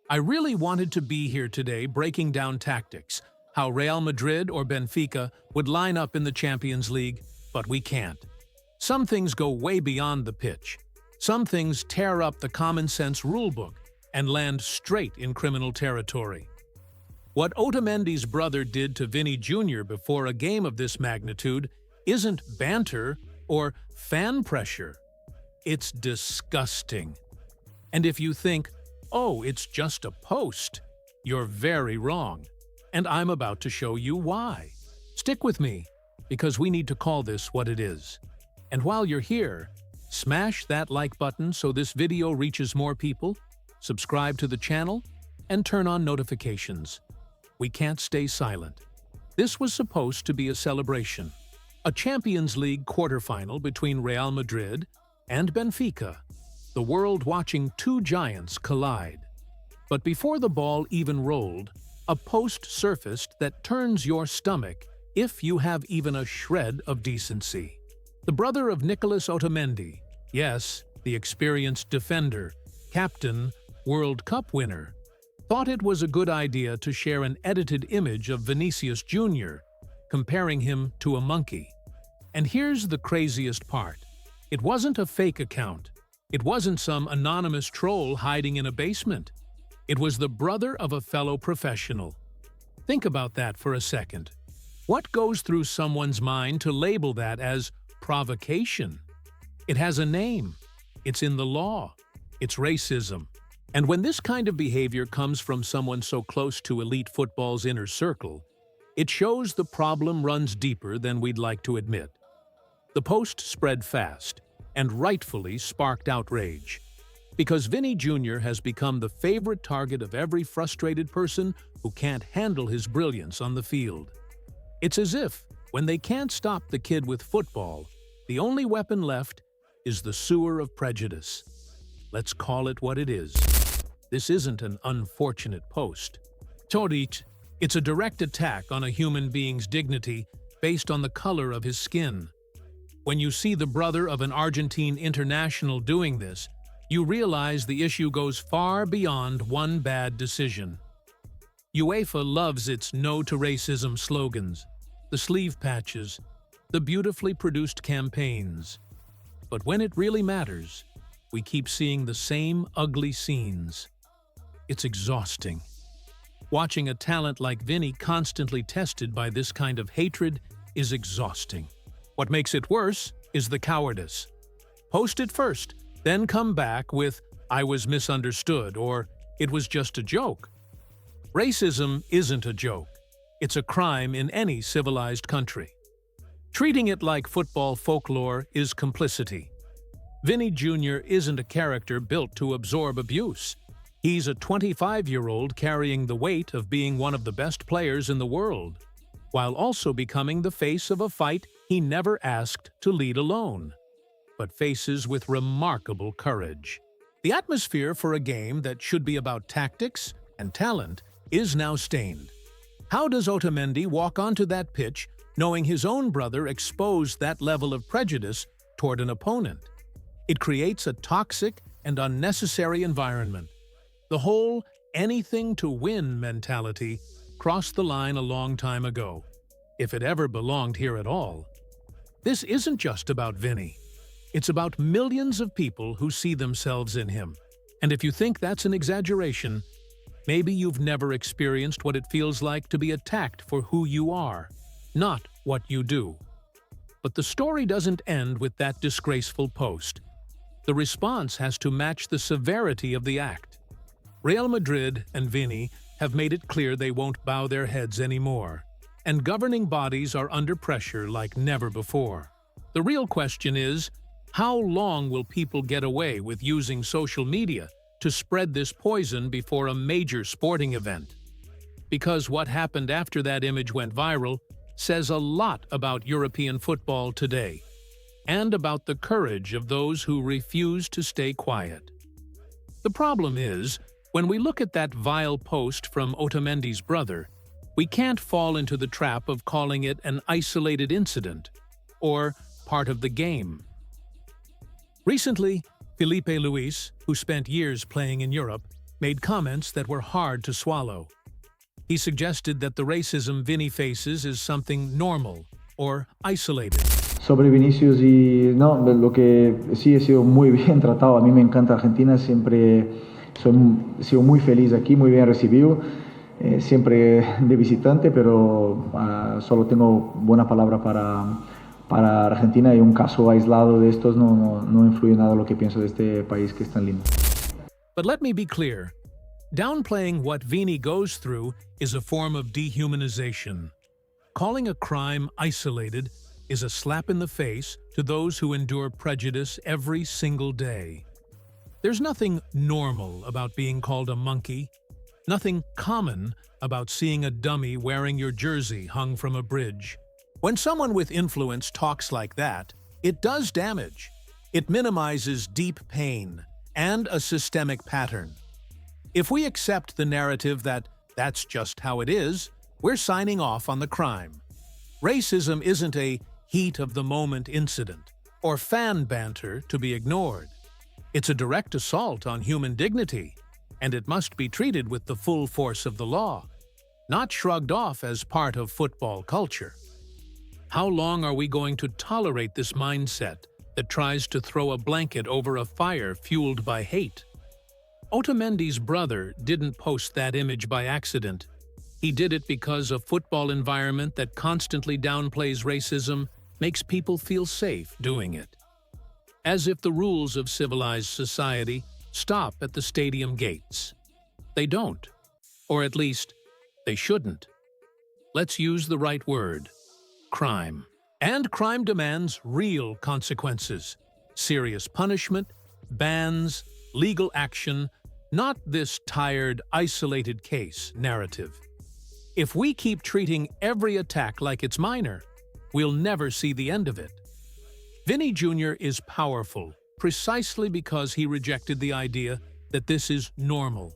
I really wanted to be here today breaking down tactics, how Real Madrid or Benfica would line up in the Champions League, but we can't. Some things go way beyond the pitch. Some things tear up the common-sense rulebook and land straight in criminal territory. What Otamendi's brother did to Vini Jr. before a game of this magnitude isn't banter or fan pressure. It's disgusting. And if you think, oh, it's just a post, you're very wrong. And I'm about to show you why. Stick with me, because we need to call this what it is. And while you're here, smash that like button so this video reaches more people, subscribe to the channel, and turn on notifications. We can't stay silent. This was supposed to be a celebration. A Champions League quarterfinal between Real Madrid and Benfica. The world watching two giants collide. But before the ball even rolled, a post surfaced that turns your stomach if you have even a shred of decency. The brother of Nicolas Otamendi, yes, the experienced defender, captain, World Cup winner, thought it was a good idea to share an edited image of Vinicius Jr., comparing him to a monkey. And here's the craziest part. It wasn't a fake account. It wasn't some anonymous troll hiding in a basement. It was the brother of a fellow professional. Think about that for a second. What goes through someone's mind to label that as provocation? It has a name. It's in the law. It's racism. And when this kind of behavior comes from someone so close to elite football's inner circle, it shows the problem runs deeper than we'd like to admit. The post spread fast, and rightfully sparked outrage, because Vini Jr. has become the favorite target of every frustrated person who can't handle his brilliance on the field. It's as if, when they can't stop the kid with football, the only weapon left is the sewer of prejudice. Let's call it what it is. This isn't an unfortunate post. Outraged, it's a direct attack on a human being's dignity based on the color of his skin. When you see the brother of an Argentine international doing this, you realize the issue goes far beyond one bad decision. UEFA loves its No to Racism slogans, the sleeve patches, the beautifully produced campaigns. But when it really matters, we keep seeing the same ugly scenes. It's exhausting. Watching a talent like Vini constantly tested by this kind of hatred is exhausting. What makes it worse is the cowardice. Post it first, then come back with, "I was misunderstood," or "It was just a joke." Racism isn't a joke. It's a crime in any civilized country. Treating it like football folklore is complicity. Vini Jr. isn't a character built to absorb abuse. He's a 25-year-old carrying the weight of being one of the best players in the world, while also becoming the face of a fight he never asked to lead alone, but faces with remarkable courage. The atmosphere for a game that should be about tactics and talent is now stained. How does Otamendi walk onto that pitch knowing his own brother exposed that level of prejudice toward an opponent? It creates a toxic and unnecessary environment. The whole anything-to-win mentality crossed the line a long time ago, if it ever belonged here at all. This isn't just about Vini. It's about millions of people who see themselves in him. And if you think that's an exaggeration, maybe you've never experienced what it feels like to be attacked for who you are, not what you do. But the story doesn't end with that disgraceful post. The response has to match the severity of the act. Real Madrid and Vini have made it clear they won't bow their heads anymore, and governing bodies are under pressure like never before. The real question is, how long will people get away with using social media to spread this poison before a major sporting event? Because what happened after that image went viral says a lot about European football today, and about the courage of those who refuse to stay quiet. The problem is, when we look at that vile post from Otamendi's brother, we can't fall into the trap of calling it an isolated incident, or part of the game. Recently, Felipe Luis, who spent years playing in Europe, made comments that were hard to swallow. He suggested that the racism Vini faces is something normal or isolated. Sobre Vinicius y no, lo que sí he sido muy bien tratado. A mí me encanta Argentina, siempre he sido muy feliz aquí, muy bien recibido, siempre de visitante, pero solo tengo buena palabra para Argentina y un caso aislado de estos no influye nada en lo que pienso de este país que es tan lindo. But let me be clear. Downplaying what Vini goes through is a form of dehumanization. Calling a crime isolated is a slap in the face to those who endure prejudice every single day. There's nothing normal about being called a monkey, nothing common about seeing a dummy wearing your jersey hung from a bridge. When someone with influence talks like that, it does damage. It minimizes deep pain and a systemic pattern. If we accept the narrative that that's just how it is, we're signing off on the crime. Racism isn't a heat-of-the-moment incident or fan banter to be ignored. It's a direct assault on human dignity, and it must be treated with the full force of the law, not shrugged off as part of football culture. How long are we going to tolerate this mindset that tries to throw a blanket over a fire fueled by hate? Otamendi's brother didn't post that image by accident. He did it because a football environment that constantly downplays racism makes people feel safe doing it. As if the rules of civilized society stop at the stadium gates. They don't. Or at least, they shouldn't. Let's use the right word. Crime. And crime demands real consequences. Serious punishment, bans, legal action, not this tired, isolated case narrative. If we keep treating every attack like it's minor, we'll never see the end of it. Vini Jr. is powerful precisely because he rejected the idea that this is normal.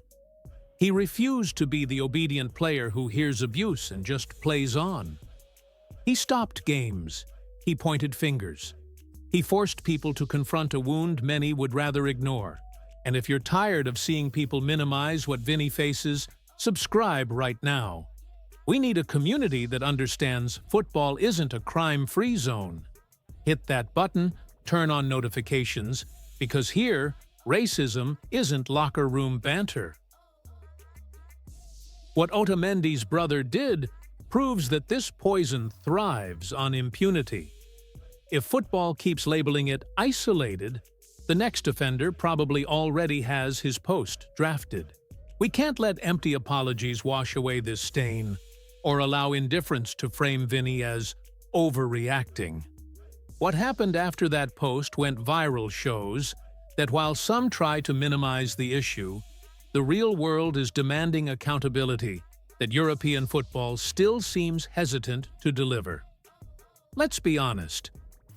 He refused to be the obedient player who hears abuse and just plays on. He stopped games. He pointed fingers. He forced people to confront a wound many would rather ignore. And if you're tired of seeing people minimize what Vini faces, subscribe right now. We need a community that understands football isn't a crime-free zone. Hit that button, turn on notifications, because here, racism isn't locker room banter. What Otamendi's brother did proves that this poison thrives on impunity. If football keeps labeling it isolated, the next offender probably already has his post drafted. We can't let empty apologies wash away this stain, or allow indifference to frame Vini as overreacting. What happened after that post went viral shows that while some try to minimize the issue, the real world is demanding accountability that European football still seems hesitant to deliver. Let's be honest.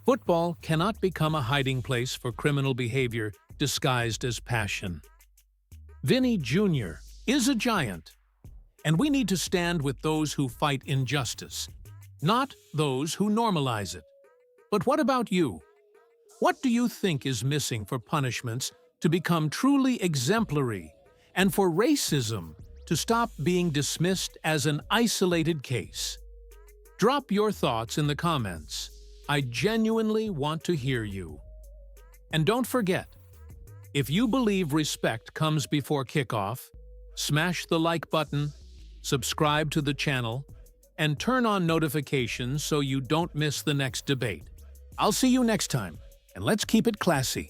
Football cannot become a hiding place for criminal behavior disguised as passion. Vini Jr. is a giant, and we need to stand with those who fight injustice, not those who normalize it. But what about you? What do you think is missing for punishments to become truly exemplary and for racism to stop being dismissed as an isolated case? Drop your thoughts in the comments. I genuinely want to hear you. And don't forget, if you believe respect comes before kickoff, smash the like button, subscribe to the channel, and turn on notifications so you don't miss the next debate. I'll see you next time, and let's keep it classy.